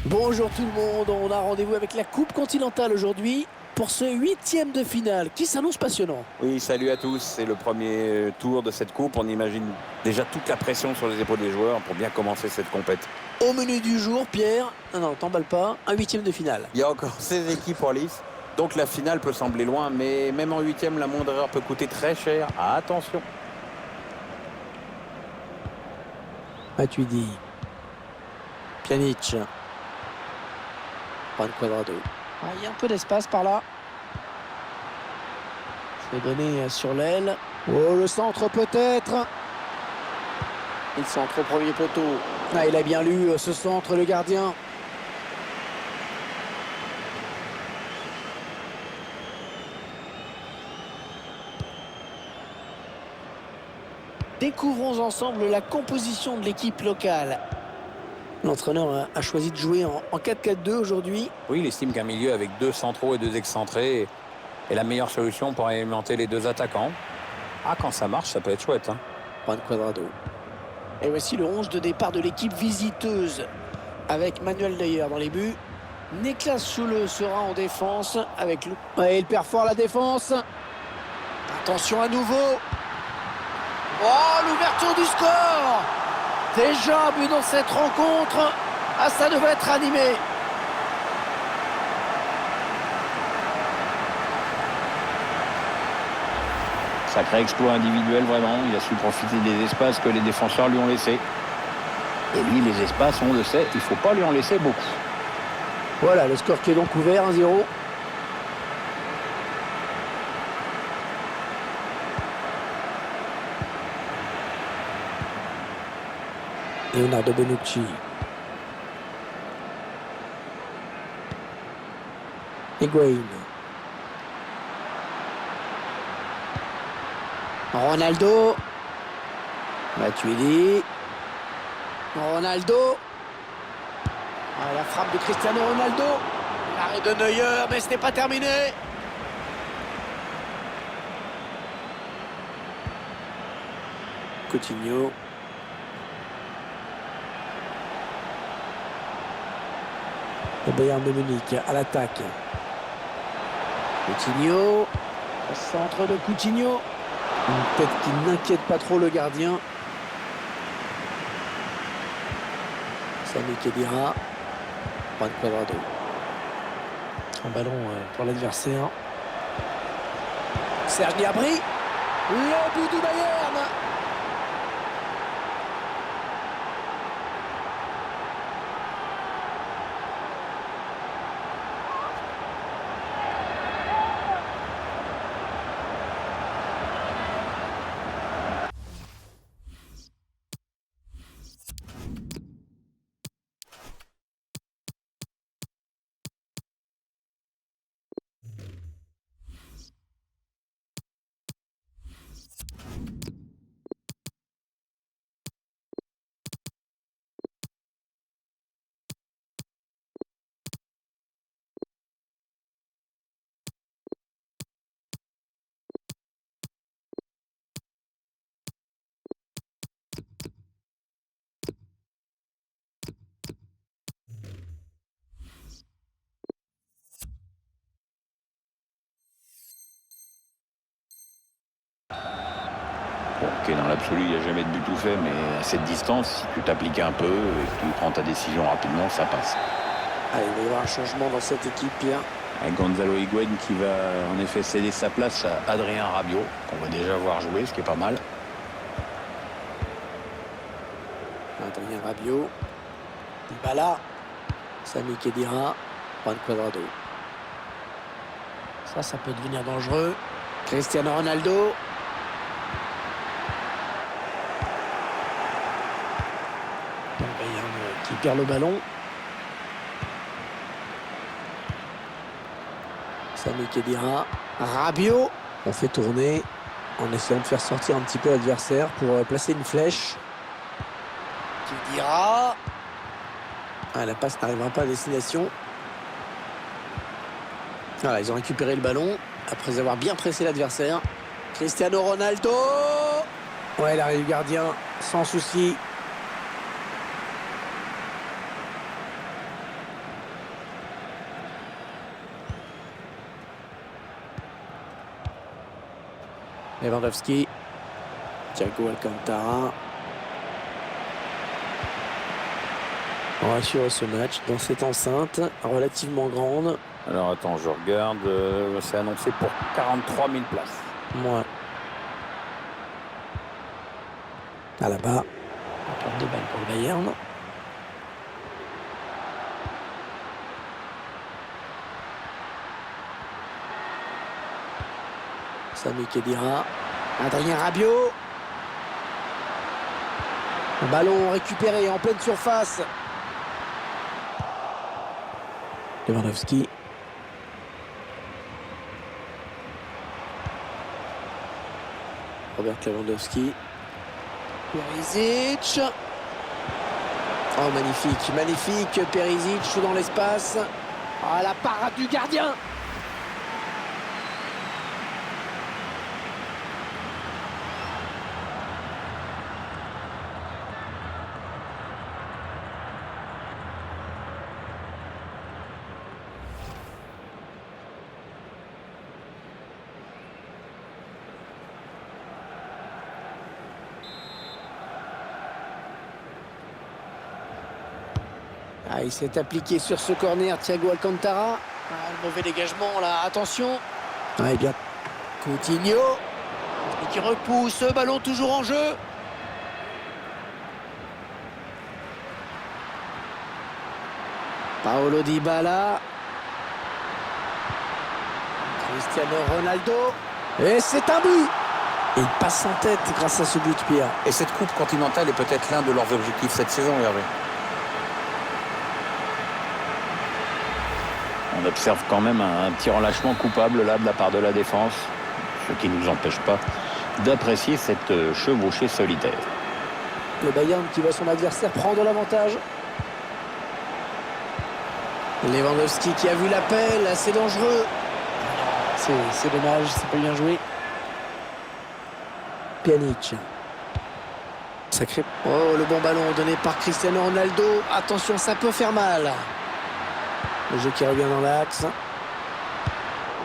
Bonjour tout le monde, on a rendez-vous avec la Coupe continentale aujourd'hui pour ce 8e de finale qui s'annonce passionnant. Oui, salut à tous, c'est le premier tour de cette coupe. On imagine déjà toute la pression sur les épaules des joueurs pour bien commencer cette compète. Au menu du jour, Pierre, non, t'emballes pas, un 8e de finale. Il y a encore 16 équipes en lice, donc la finale peut sembler loin, mais même en 8e, la moindre erreur peut coûter très cher. Attention. Matuidi, Pjanic, Juan Cuadrado. Il y a un peu d'espace par là. C'est donné sur l'aile. Oh, le centre peut-être. Il centre au premier poteau. Il a bien lu ce centre, le gardien. Découvrons ensemble la composition de l'équipe locale. L'entraîneur a choisi de jouer en 4-4-2 aujourd'hui. Oui, il estime qu'un milieu avec 2 centraux et 2 excentrés est la meilleure solution pour alimenter les 2 attaquants. Quand ça marche, ça peut être chouette. Juan Cuadrado. Et voici le 11 de départ de l'équipe visiteuse. Avec Manuel Neuer dans les buts. Niklas Süle sera en défense avec lui. Il perd fort la défense. Attention à nouveau. Oh, l'ouverture du score! Déjà but dans cette rencontre. Ça devait être animé. Sacré exploit individuel, vraiment. Il a su profiter des espaces que les défenseurs lui ont laissés. Et lui, les espaces, on le sait, il ne faut pas lui en laisser beaucoup. Voilà, le score qui est donc ouvert, 1-0. Leonardo Bonucci. Higuaín. Ronaldo. Matuidi. Ronaldo. La frappe de Cristiano Ronaldo. L'arrêt de Neuer, mais ce n'est pas terminé. Coutinho. Le Bayern de Munich à l'attaque. Coutinho. Au centre de Coutinho. Une tête qui n'inquiète pas trop le gardien. Sami Khedira. Juan Cuadrado. Un ballon pour l'adversaire. Serge Gnabry. Le but du Bayern. Ok, dans l'absolu, il n'y a jamais de but tout fait, mais à cette distance, si tu t'appliques un peu et que tu prends ta décision rapidement, ça passe. Il va y avoir un changement dans cette équipe, Pierre. Avec Gonzalo Higuaín qui va en effet céder sa place à Adrien Rabiot, qu'on va déjà voir jouer, ce qui est pas mal. Adrien Rabiot. Dybala. Sami Khedira. Juan Cuadrado. Ça peut devenir dangereux. Cristiano Ronaldo. Qui perd le ballon. Sami Khedira. Rabiot. On fait tourner en essayant de faire sortir un petit peu l'adversaire pour placer une flèche. Khedira. La passe n'arrivera pas à destination. Voilà, ils ont récupéré le ballon après avoir bien pressé l'adversaire. Cristiano Ronaldo. L'arrêt du gardien, sans souci. Lewandowski. Thiago Alcantara. On va suivre ce match dans cette enceinte relativement grande. Alors attends, je regarde. C'est annoncé pour 43 000 places. Ouais. À la bas. Perte de balle pour le Bayern. Sami Khedira. Adrien Rabiot. Un ballon récupéré en pleine surface. Lewandowski. Robert Lewandowski. Perisic. Oh, magnifique, magnifique. Perisic dans l'espace. Ah, la parade du gardien. Ah, il s'est appliqué sur ce corner, Thiago Alcantara. Ah, le mauvais dégagement là, attention. Ah, et bien. Coutinho. Et qui repousse, ballon toujours en jeu. Paulo Dybala. Cristiano Ronaldo. Et c'est un but. Et il passe en tête grâce à ce but, Pierre. Et cette Coupe continentale est peut-être l'un de leurs objectifs cette saison, Hervé. On observe quand même un petit relâchement coupable là de la part de la défense, ce qui ne nous empêche pas d'apprécier cette chevauchée solitaire. Le Bayern qui voit son adversaire prendre l'avantage. Lewandowski qui a vu l'appel, c'est dangereux. C'est dommage, c'est pas bien joué. Pjanic. Sacré. Oh, le bon ballon donné par Cristiano Ronaldo. Attention, ça peut faire mal. Le jeu qui revient dans l'axe.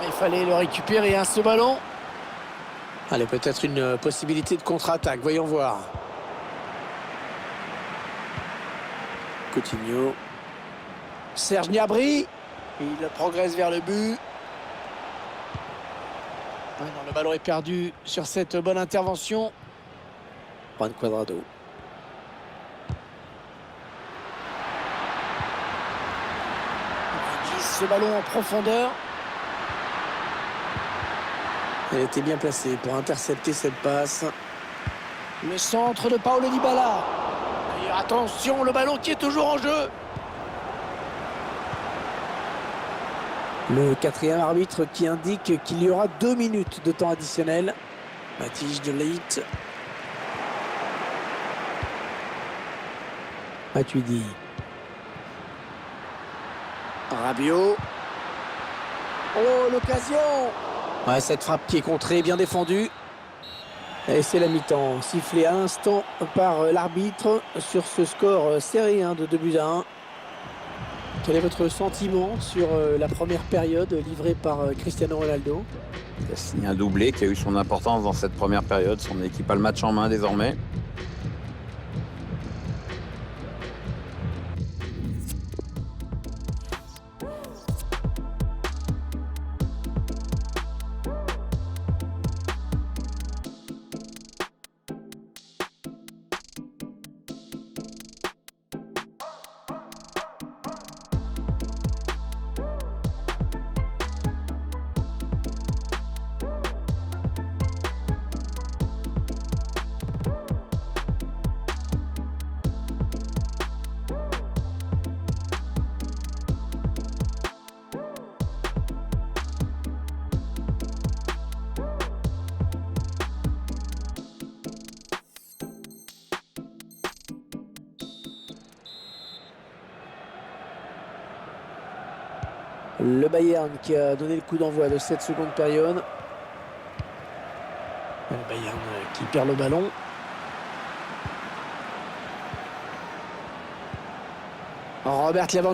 Il fallait le récupérer, hein, ce ballon. Allez, peut-être une possibilité de contre-attaque. Voyons voir. Coutinho. Serge Gnabry. Il progresse vers le but. Ouais, non, le ballon est perdu sur cette bonne intervention. Juan Cuadrado. Ce ballon en profondeur. Elle était bien placée pour intercepter cette passe. Le centre de Paulo Dybala. Et attention, le ballon qui est toujours en jeu. Le quatrième arbitre qui indique qu'il y aura 2 minutes de temps additionnel. Matthijs de Ligt. Matuidi. Rabiot. Oh, l'occasion. Ouais, cette frappe qui est contrée, bien défendue. Et c'est la mi-temps, sifflé à l'instant par l'arbitre sur ce score serré de 2-1. Quel est votre sentiment sur la première période livrée par Cristiano Ronaldo? Il a signé un doublé qui a eu son importance dans cette première période. Son équipe a le match en main désormais. Le Bayern qui a donné le coup d'envoi de cette seconde période. Le Bayern qui perd le ballon. Robert Lewandowski.